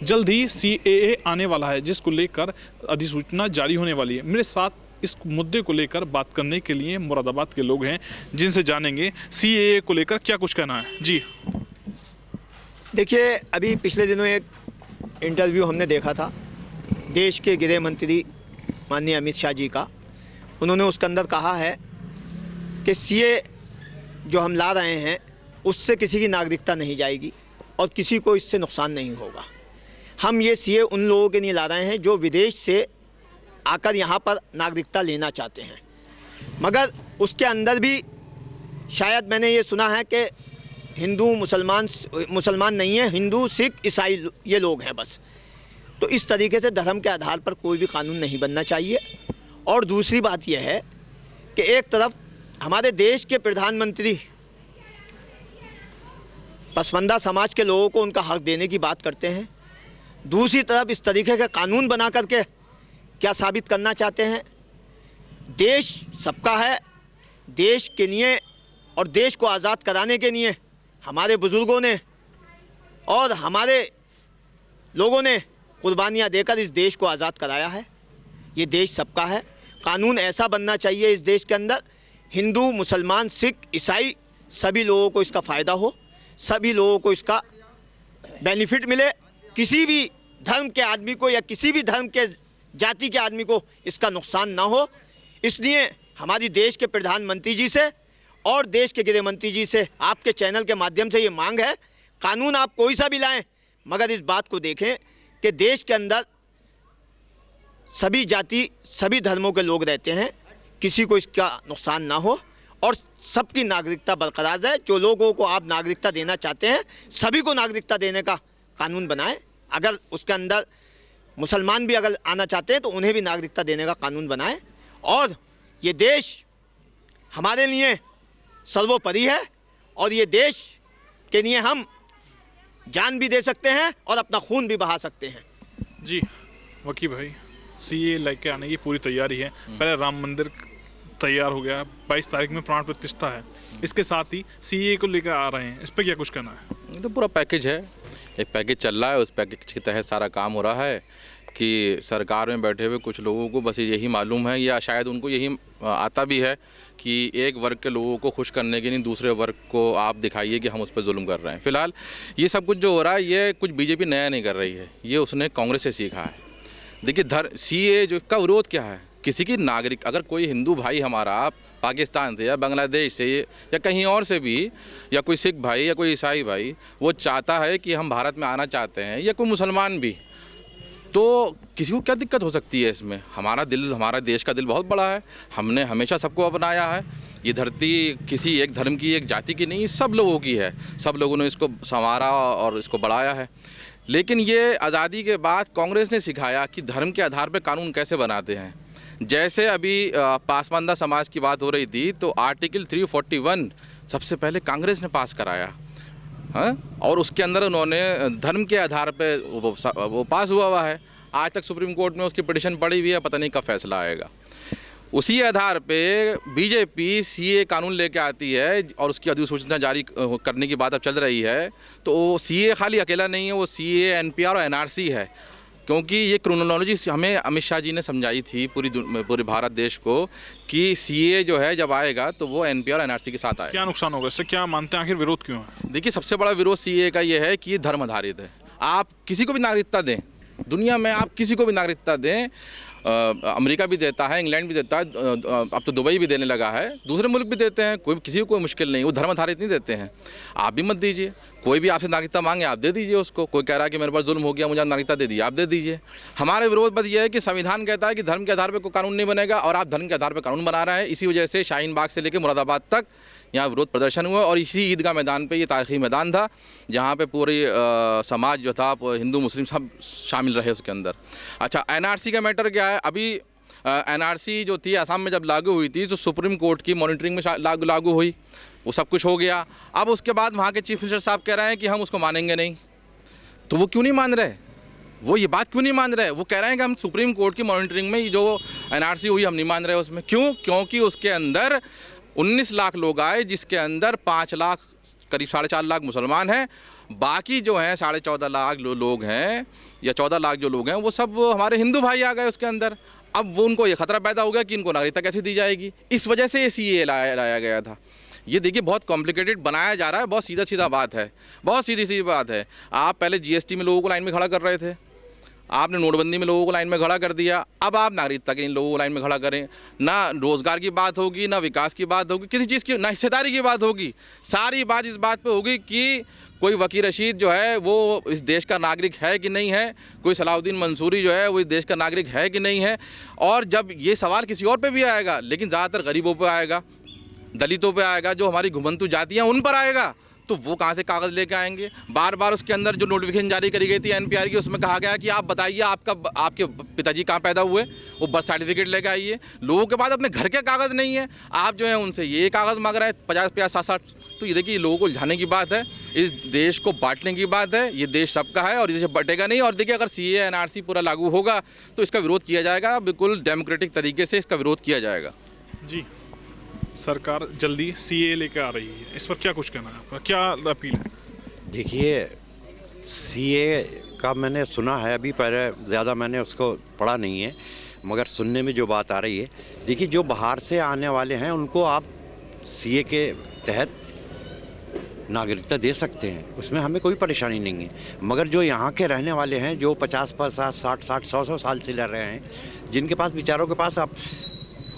जल्द ही CAA आने वाला है, जिसको लेकर अधिसूचना जारी होने वाली है। मेरे साथ इस मुद्दे को लेकर बात करने के लिए मुरादाबाद के लोग हैं, जिनसे जानेंगे CAA को लेकर क्या कुछ कहना है। जी देखिए, अभी पिछले दिनों एक इंटरव्यू हमने देखा था देश के गृह मंत्री माननीय अमित शाह जी का। उन्होंने उसके अंदर कहा है कि CAA जो हम ला रहे हैं उससे किसी की नागरिकता नहीं जाएगी और किसी को इससे नुकसान नहीं होगा। हम ये CAA उन लोगों के लिए ला रहे हैं जो विदेश से आकर यहाँ पर नागरिकता लेना चाहते हैं, मगर उसके अंदर भी शायद मैंने ये सुना है कि हिंदू मुसलमान नहीं है, हिंदू सिख ईसाई ये लोग हैं बस। तो इस तरीके से धर्म के आधार पर कोई भी कानून नहीं बनना चाहिए। और दूसरी बात यह है कि एक तरफ हमारे देश के प्रधानमंत्री पसमानदा समाज के लोगों को उनका हक देने की बात करते हैं, दूसरी तरफ इस तरीके के कानून बना करके क्या साबित करना चाहते हैं? देश सबका है, देश के लिए और देश को आज़ाद कराने के लिए हमारे बुज़ुर्गों ने और हमारे लोगों ने कुर्बानियाँ देकर इस देश को आज़ाद कराया है। ये देश सबका है। कानून ऐसा बनना चाहिए इस देश के अंदर हिंदू मुसलमान सिख ईसाई सभी लोगों को इसका फ़ायदा हो, सभी लोगों को इसका बेनिफिट मिले, किसी भी धर्म के आदमी को या किसी भी धर्म के जाति के आदमी को इसका नुकसान ना हो। इसलिए हमारी देश के प्रधानमंत्री जी से और देश के गृह मंत्री जी से आपके चैनल के माध्यम से ये मांग है, कानून आप कोई सा भी लाएं, मगर इस बात को देखें कि देश के अंदर सभी जाति सभी धर्मों के लोग रहते हैं, किसी को इसका नुकसान ना हो और सबकी नागरिकता बरकरार रहे। जो लोगों को आप नागरिकता देना चाहते हैं सभी को नागरिकता देने का कानून बनाएं। अगर उसके अंदर मुसलमान भी अगर आना चाहते हैं तो उन्हें भी नागरिकता देने का कानून बनाएं। और ये देश हमारे लिए सर्वोपरि है और ये देश के लिए हम जान भी दे सकते हैं और अपना खून भी बहा सकते हैं। जी वकील भाई, CAA लेके आने की पूरी तैयारी है। पहले राम मंदिर तैयार हो गया, 22 तारीख में प्राण प्रतिष्ठा है, इसके साथ ही CAA को लेकर आ रहे हैं, इस पर क्या कुछ कहना है? ये तो पूरा पैकेज है, एक पैकेज चल रहा है, उस पैकेज के तहत सारा काम हो रहा है कि सरकार में बैठे हुए कुछ लोगों को बस यही मालूम है या शायद उनको यही आता भी है कि एक वर्ग के लोगों को खुश करने के लिए दूसरे वर्ग को आप दिखाइए कि हम उस पर जुल्म कर रहे हैं। फ़िलहाल ये सब कुछ जो हो रहा है ये कुछ बीजेपी नया नहीं कर रही है, ये उसने कांग्रेस से सीखा है। देखिए CAA जो का विरोध क्या है, किसी की नागरिक अगर कोई हिंदू भाई हमारा पाकिस्तान से या बांग्लादेश से या कहीं और से भी या कोई सिख भाई या कोई ईसाई भाई वो चाहता है कि हम भारत में आना चाहते हैं या कोई मुसलमान भी, तो किसी को क्या दिक्कत हो सकती है इसमें? हमारा देश का दिल बहुत बड़ा है, हमने हमेशा सबको अपनाया है। ये धरती किसी एक धर्म की एक जाति की नहीं, सब लोगों की है, सब लोगों ने इसको संवारा और इसको बढ़ाया है। लेकिन ये आज़ादी के बाद कांग्रेस ने सिखाया कि धर्म के आधार पर कानून कैसे बनाते हैं। जैसे अभी पसमानदा समाज की बात हो रही थी तो आर्टिकल 341 सबसे पहले कांग्रेस ने पास कराया, हाँ? और उसके अंदर उन्होंने धर्म के आधार पे वो पास हुआ है। आज तक सुप्रीम कोर्ट में उसकी पिटीशन पड़ी हुई है, पता नहीं कब फैसला आएगा। उसी आधार पे बीजेपी CAA कानून लेके आती है और उसकी अधिसूचना जारी करने की बात अब चल रही है। तो CAA खाली अकेला नहीं है, वो CAA NPR और NRC है, क्योंकि ये क्रोनोलॉजी हमें अमित शाह जी ने समझाई थी पूरे भारत देश को कि CAA जो है जब आएगा तो वो NPR और NRC के साथ आएगा। क्या नुकसान होगा इससे, क्या मानते हैं, आखिर विरोध क्यों है? देखिए, सबसे बड़ा विरोध CAA का ये है कि ये धर्म आधारित है। आप किसी को भी नागरिकता दें, दुनिया में आप किसी को भी नागरिकता दें, अमेरिका भी देता है, इंग्लैंड भी देता है, अब तो दुबई भी देने लगा है, दूसरे मुल्क भी देते हैं, किसी को कोई मुश्किल नहीं, वो धर्म आधारित नहीं देते हैं। आप भी मत दीजिए, कोई भी आपसे नागरिकता मांगे आप दे दीजिए उसको। कोई कह रहा है कि मेरे पास जुल्म हो गया, मुझे नागरिकता दे दी, आप दे दीजिए। हमारा विरोध बस ये है कि संविधान कहता है कि धर्म के आधार पर कोई कानून नहीं बनेगा और आप धर्म के आधार पर कानून बना रहे हैं। इसी वजह से शाहीन बाग से लेकर मुरादाबाद तक यहाँ विरोध प्रदर्शन हुआ और इसी ईदगाह मैदान पे, ये तारीखी मैदान था जहाँ पे पूरी समाज जो था हिंदू मुस्लिम सब शामिल रहे उसके अंदर। अच्छा, NRC का मैटर क्या है? अभी NRC जो थी असम में जब लागू हुई थी तो सुप्रीम कोर्ट की मॉनिटरिंग में लागू हुई, वो सब कुछ हो गया। अब उसके बाद वहाँ के चीफ मिनिस्टर साहब कह रहे हैं कि हम उसको मानेंगे नहीं। तो वो क्यों नहीं मान रहे? वो ये बात क्यों नहीं मान रहे? वो कह रहे हैं कि हम सुप्रीम कोर्ट की मॉनिटरिंग में जो NRC हुई हम नहीं मान रहे उसमें। क्यों? क्योंकि उसके अंदर 19 लाख लोग आए, जिसके अंदर 5 लाख करीब 4.5 लाख मुसलमान हैं, बाकी जो हैं 14.5 लाख लोग हैं या 14 लाख जो लोग हैं वो सब हमारे हिंदू भाई आ गए उसके अंदर। अब वो उनको ये खतरा पैदा हो गया कि इनको नागरिकता कैसे दी जाएगी, इस वजह से ये CAA लाया गया था। ये देखिए बहुत कॉम्प्लिकेटेड बनाया जा रहा है, बहुत सीधा बात है, बहुत सीधी बात है। आप पहले GST में लोगों को लाइन में खड़ा कर रहे थे, आपने नोटबंदी में लोगों को लाइन में खड़ा कर दिया, अब आप नागरिकता के इन लोगों को लाइन में खड़ा करें। ना रोज़गार की बात होगी, ना विकास की बात होगी, किसी चीज़ की ना हिस्सेदारी की बात होगी। सारी बात इस बात पे होगी कि कोई वकील रशीद जो है वो इस देश का नागरिक है कि नहीं है, कोई सलाउद्दीन मंसूरी जो है वो इस देश का नागरिक है कि नहीं है। और जब ये सवाल किसी और पे भी आएगा, लेकिन ज़्यादातर गरीबों पे आएगा, दलितों पे आएगा, जो हमारी घुमंतु जातियाँ उन पर आएगा, तो वो कहाँ से कागज़ लेके आएंगे। बार बार उसके अंदर जो नोटिफिकेशन जारी करी गई थी NPR की, उसमें कहा गया कि आप बताइए आपके पिताजी कहाँ पैदा हुए, वो बर्थ सर्टिफिकेट लेके आइए। लोगों के पास अपने घर के कागज़ नहीं है, आप जो है उनसे ये कागज़ मांग रहे हैं 50 60। तो ये देखिए लोगों को उलझाने की बात है, इस देश को बांटने की बात है। ये देश सबका है और ये देश बटेगा नहीं। और देखिए अगर CAA NRC पूरा लागू होगा तो इसका विरोध किया जाएगा, बिल्कुल डेमोक्रेटिक तरीके से इसका विरोध किया जाएगा। जी, सरकार जल्दी CAA लेकर आ रही है, इस पर क्या कुछ कहना है आपका, क्या अपील है? देखिए CAA का मैंने सुना है, अभी पहले ज़्यादा मैंने उसको पढ़ा नहीं है, मगर सुनने में जो बात आ रही है, देखिए जो बाहर से आने वाले हैं उनको आप CAA के तहत नागरिकता दे सकते हैं, उसमें हमें कोई परेशानी नहीं है। मगर जो यहाँ के रहने वाले हैं, जो 50 60 100 साल से रह रहे हैं, जिनके पास बेचारों के पास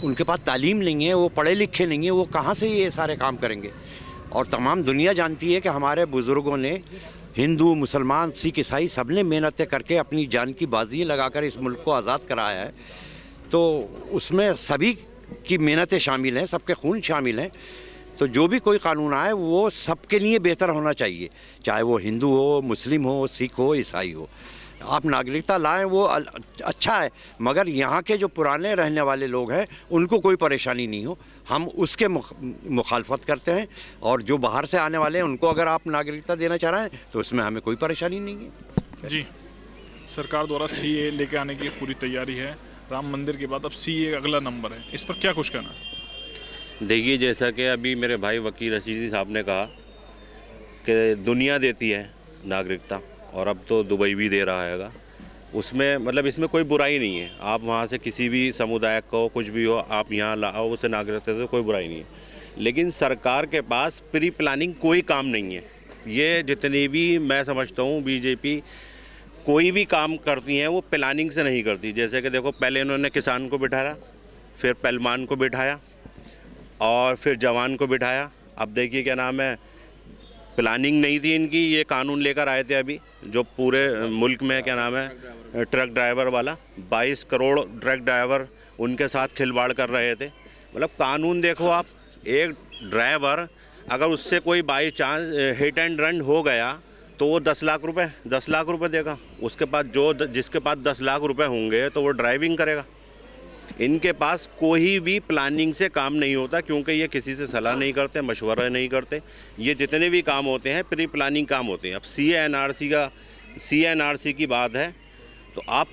उनके पास तालीम नहीं है, वो पढ़े लिखे नहीं है, वो कहाँ से ये सारे काम करेंगे। और तमाम दुनिया जानती है कि हमारे बुज़ुर्गों ने, हिंदू मुसलमान सिख ईसाई, सब ने मेहनतें करके अपनी जान की बाजियाँ लगाकर इस मुल्क को आज़ाद कराया है। तो उसमें सभी की मेहनतें शामिल हैं, सबके खून शामिल हैं। तो जो भी कोई कानून आए वो सबके लिए बेहतर होना चाहिए, चाहे वो हिंदू हो, मुस्लिम हो, सिख हो, ईसाई हो। आप नागरिकता लाएं वो अच्छा है, मगर यहाँ के जो पुराने रहने वाले लोग हैं उनको कोई परेशानी नहीं हो, हम उसके मुखालफत करते हैं। और जो बाहर से आने वाले हैं उनको अगर आप नागरिकता देना चाह रहे हैं तो उसमें हमें कोई परेशानी नहीं है। जी, सरकार द्वारा CAA लेके आने की पूरी तैयारी है। राम मंदिर के बाद अब CAA अगला नंबर है, इस पर क्या कुछ कहना है? देखिए, जैसा कि अभी मेरे भाई वकील रशीदी साहब ने कहा कि दुनिया देती है नागरिकता, और अब तो दुबई भी दे रहा हैगा, उसमें मतलब इसमें कोई बुराई नहीं है। आप वहाँ से किसी भी समुदाय को कुछ भी हो आप यहाँ लाओ, उसे नागरिकता दे, कोई बुराई नहीं है। लेकिन सरकार के पास प्री प्लानिंग कोई काम नहीं है। ये जितनी भी मैं समझता हूँ BJP कोई भी काम करती हैं वो प्लानिंग से नहीं करती। जैसे कि देखो, पहले इन्होंने किसान को बिठाया, फिर पहलवान को बिठाया और फिर जवान को बिठाया। अब देखिए क्या नाम है, प्लानिंग नहीं थी इनकी। ये कानून लेकर आए थे अभी जो पूरे मुल्क में क्या नाम है ट्रक ड्राइवर वाला, 22 करोड़ ट्रक ड्राइवर उनके साथ खिलवाड़ कर रहे थे। मतलब कानून देखो आप, एक ड्राइवर अगर उससे कोई by chance hit and run हो गया तो वो 10 लाख रुपए देगा। उसके पास जिसके पास 10 लाख रुपए होंगे तो वो ड्राइविंग करेगा। इनके पास कोई भी प्लानिंग से काम नहीं होता, क्योंकि ये किसी से सलाह नहीं करते, मशवरा नहीं करते। ये जितने भी काम होते हैं प्री प्लानिंग काम होते हैं। अब CAA NRC की बात है तो आप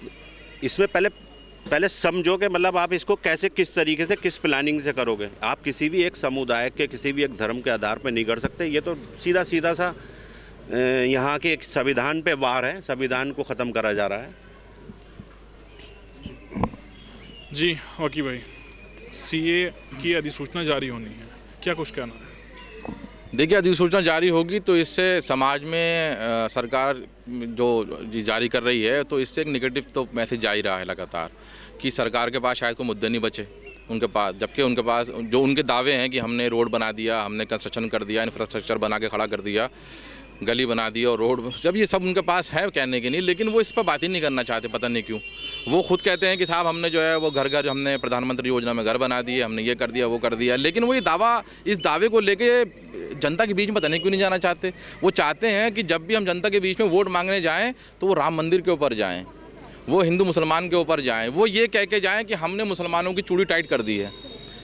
इसमें पहले समझो कि मतलब आप इसको कैसे, किस तरीके से, किस प्लानिंग से करोगे। आप किसी भी एक समुदाय के, किसी भी एक धर्म के आधार पर नहीं कर सकते। ये तो सीधा सा यहाँ के एक संविधान पे वार है, संविधान को ख़त्म करा जा रहा है। जी वकील भाई, CAA की अधिसूचना जारी होनी है, क्या कुछ कहना है? देखिए, अधिसूचना जारी होगी तो इससे समाज में सरकार जो जारी कर रही है तो इससे एक नेगेटिव तो मैसेज जा ही रहा है लगातार कि सरकार के पास शायद कोई मुद्दे नहीं बचे उनके पास, जबकि उनके पास जो उनके दावे हैं कि हमने रोड बना दिया, हमने कंस्ट्रक्शन कर दिया, इंफ्रास्ट्रक्चर बना के खड़ा कर दिया, गली बना दी और रोड, जब ये सब उनके पास है कहने के नहीं, लेकिन वो इस पर बात ही नहीं करना चाहते, पता नहीं क्यों। वो खुद कहते हैं कि साहब हमने जो है वो घर हमने प्रधानमंत्री योजना में घर बना दिए, हमने ये कर दिया वो कर दिया, लेकिन वो इस दावे को लेके जनता के बीच में पता नहीं क्यों नहीं जाना चाहते। वो चाहते हैं कि जब भी हम जनता के बीच में वोट मांगने जाएँ तो वो राम मंदिर के ऊपर जाएँ, वो हिंदू मुसलमान के ऊपर जाएँ, वो ये कह के जाएँ कि हमने मुसलमानों की चूड़ी टाइट कर दी है,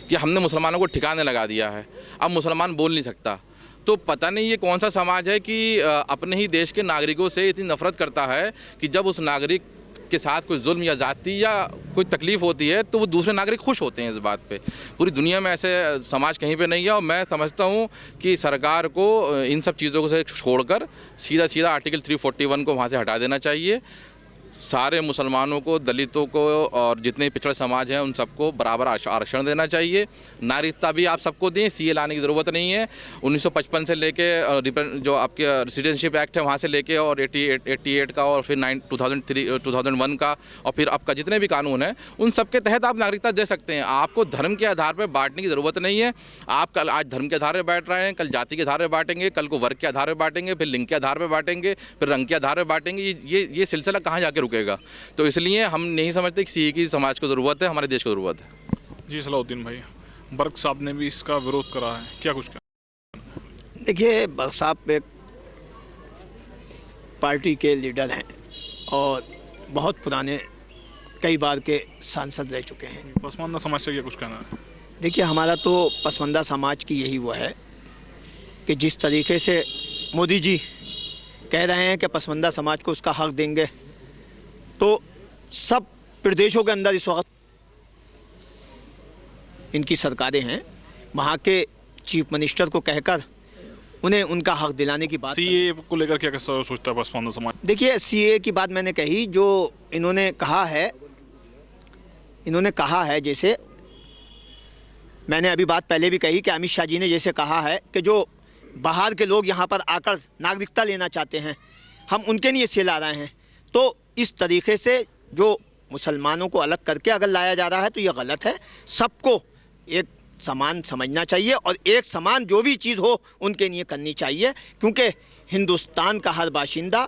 कि हमने मुसलमानों को ठिकाने लगा दिया है, अब मुसलमान बोल नहीं सकता। तो पता नहीं ये कौन सा समाज है कि अपने ही देश के नागरिकों से इतनी नफरत करता है कि जब उस नागरिक के साथ कोई जुल्म या ज़ाती या कोई तकलीफ़ होती है तो वो दूसरे नागरिक खुश होते हैं इस बात पे। पूरी दुनिया में ऐसे समाज कहीं पे नहीं है और मैं समझता हूँ कि सरकार को इन सब चीज़ों को से छोड़कर सीधा सीधा आर्टिकल 341 को वहाँ से हटा देना चाहिए। सारे मुसलमानों को, दलितों को और जितने पिछड़े समाज हैं उन सबको बराबर आरक्षण देना चाहिए। नागरिकता भी आप सबको दें, सीए लाने की ज़रूरत नहीं है। 1955 से लेके जो आपके सिटीजनशिप एक्ट है वहाँ से लेके और 88 का और फिर 2001 का और फिर अब का जितने भी कानून हैं उन सब के तहत आप नागरिकता दे सकते हैं। आपको धर्म के आधार पर बांटने की ज़रूरत नहीं है। आप कल आज धर्म के आधार पर बांट रहे हैं, कल जाति के आधार पर बांटेंगे, कल को वर्ग के आधार पर बांटेंगे, फिर लिंग के आधार पर बांटेंगे, फिर रंग के आधार पर बांटेंगे। ये सिलसिला कहाँ जाके रुकेगा? तो इसलिए हम नहीं समझते कि सीए की समाज को ज़रूरत है, हमारे देश को ज़रूरत है। जी सलाउद्दीन भाई, बर्क साहब ने भी इसका विरोध करा है, क्या कुछ कहना? देखिए, बर्क साहब एक पार्टी के लीडर हैं और बहुत पुराने कई बार के सांसद रह चुके हैं। पसमानदा समाज से क्या कुछ कहना है? देखिए, हमारा तो पसमानदा समाज की यही वो है कि जिस तरीके से मोदी जी कह रहे हैं कि पसमानदा समाज को उसका हक देंगे, तो सब प्रदेशों के अंदर इस वक्त इनकी सरकारें हैं, वहाँ के चीफ मिनिस्टर को कहकर उन्हें उनका हक दिलाने की बात। सीए को लेकर क्या कैसा सोचता है पसमानदा समाज? देखिए, सीए की बात मैंने कही, जो इन्होंने कहा है जैसे मैंने अभी बात पहले भी कही कि अमित शाह जी ने जैसे कहा है कि जो बाहर के लोग यहाँ पर आकर नागरिकता लेना चाहते हैं, हम उनके लिए से ला रहे हैं। तो इस तरीके से जो मुसलमानों को अलग करके अगर लाया जा रहा है तो ये गलत है। सबको एक समान समझना चाहिए और एक समान जो भी चीज़ हो उनके लिए करनी चाहिए, क्योंकि हिंदुस्तान का हर बाशिंदा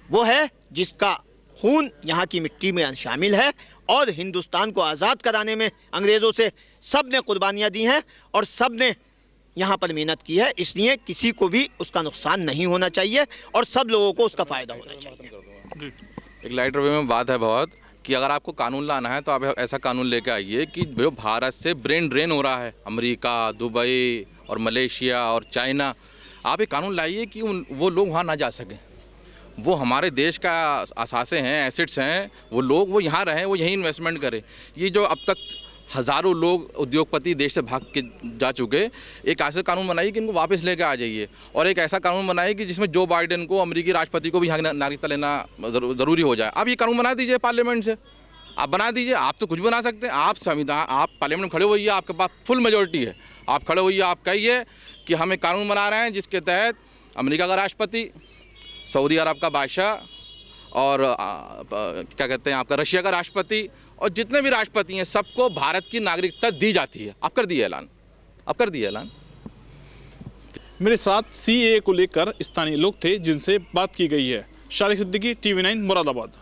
वो है जिसका खून यहाँ की मिट्टी में शामिल है और हिंदुस्तान को आज़ाद कराने में अंग्रेज़ों से सब ने कुर्बानियाँ दी हैं और सब ने यहाँ पर मेहनत की है। इसलिए किसी को भी उसका नुकसान नहीं होना चाहिए और सब लोगों को उसका फ़ायदा होना चाहिए। एक लाइटर वे में बात है बहुत कि अगर आपको कानून लाना है तो आप ऐसा कानून लेके आइए कि जो भारत से ब्रेन ड्रेन हो रहा है, अमेरिका, दुबई और मलेशिया और चाइना, आप एक कानून लाइए कि वो लोग वहाँ ना जा सकें। वो हमारे देश का असासे हैं, एसेट्स हैं, वो लोग वो यहाँ रहें, वो यहीं इन्वेस्टमेंट करें। ये जो अब तक हज़ारों लोग उद्योगपति देश से भाग के जा चुके, एक ऐसा कानून बनाइए कि इनको वापस लेकर आ जाइए और एक ऐसा कानून बनाइए कि जिसमें जो बाइडेन को, अमेरिकी राष्ट्रपति को भी यहाँ नागरिकता लेना ज़रूरी हो जाए। आप ये कानून बना दीजिए पार्लियामेंट से, आप बना दीजिए। आप तो कुछ बना सकते हैं, आप संविधान, आप पार्लियामेंट में खड़े होइए, आपके पास फुल मेजोरिटी है, आप खड़े होइए, आप कहिए कि हम एक कानून बना रहे हैं जिसके तहत अमेरिका का राष्ट्रपति, सऊदी अरब का बादशाह और क्या कहते हैं आपका रशिया का राष्ट्रपति और जितने भी राष्ट्रपति हैं सबको भारत की नागरिकता दी जाती है। अब कर दिया ऐलान। मेरे साथ सीए को लेकर स्थानीय लोग थे जिनसे बात की गई है। शारिक सिद्दीकी, TV9 मुरादाबाद।